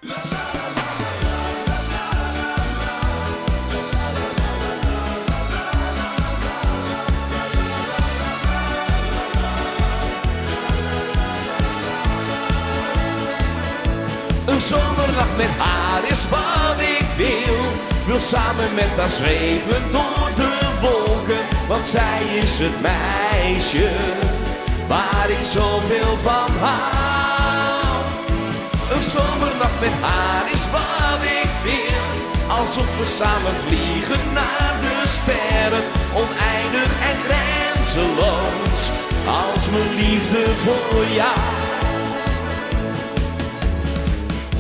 Een zomernacht met haar is wat ik wil. Wil samen met haar zweven door de wolken. Want zij is het meisje waar ik zoveel van hou. Een zomernacht met haar is wat ik wil. Alsof we samen vliegen naar de sterren. Oneindig en grenzeloos als mijn liefde voor jou.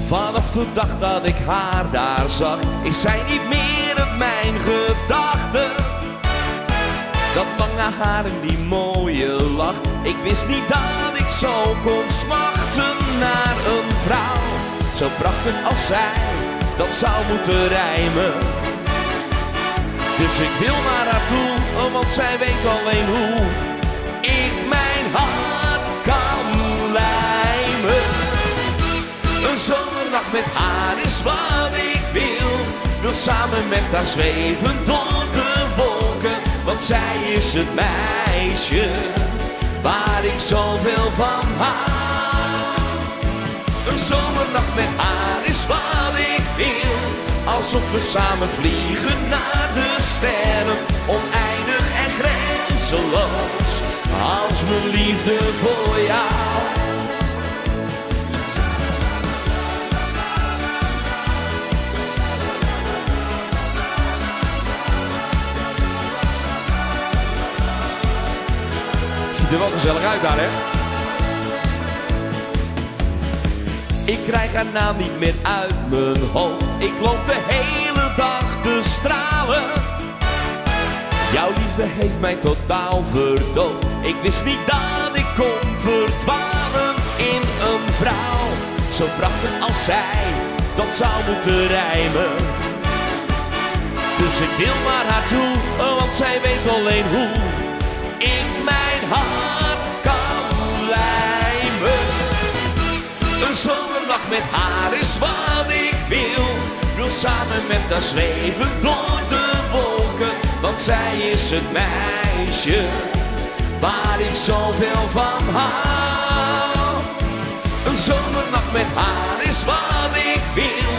Vanaf de dag dat ik haar daar zag, is zij niet meer op mijn gedachten. Dat lange haar en die mooie lach, ik wist niet dat ik zo kon smachten naar een vrouw. Zo prachtig als zij, dat zou moeten rijmen. Dus ik wil naar haar toe, want zij weet alleen hoe ik mijn hart kan lijmen. Een zomernacht met haar is wat ik wil. Wil samen met haar zweven door de wolken. Want zij is het meisje waar ik zoveel van hou. Een zomernacht met haar is wat ik wil. Alsof we samen vliegen naar de sterren. Oneindig en grenzeloos als mijn liefde voor jou. Ziet er wel gezellig uit daar, hè? Ik krijg haar naam niet meer uit mijn hoofd. Ik loop de hele dag te stralen. Jouw liefde heeft mij totaal verdoofd. Ik wist niet dat ik kon verdwalen in een vrouw. Zo prachtig als zij, dat zou moeten rijmen. Dus ik wil naar haar toe, want zij weet alleen hoe ik mijn hart kan lijmen. Een zomernacht met haar is wat ik wil. Wil samen met haar zweven door de wolken. Want zij is het meisje waar ik zoveel van hou. Een zomernacht met haar is wat ik wil.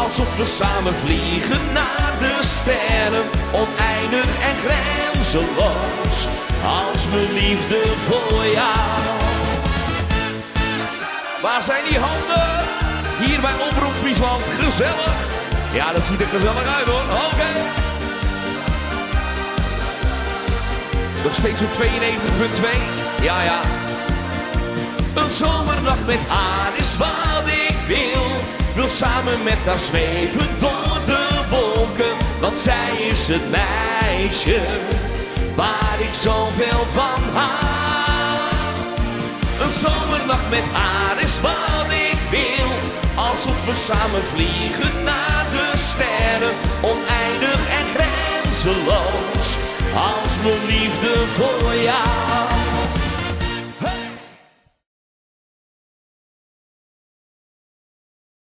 Alsof we samen vliegen naar de sterren. Oneindig en grenzeloos als mijn liefde voor jou. Waar zijn die handen? Hier bij Omroep Friesland. Gezellig. Ja, dat ziet er gezellig uit hoor. Oké. Nog steeds op 92.2. Ja. Een zomernacht met haar is wat ik wil. Wil samen met haar zweven door de wolken. Want zij is het meisje waar ik zoveel van hou. Een zomernacht met haar is wat ik wil. Alsof we samen vliegen naar de sterren.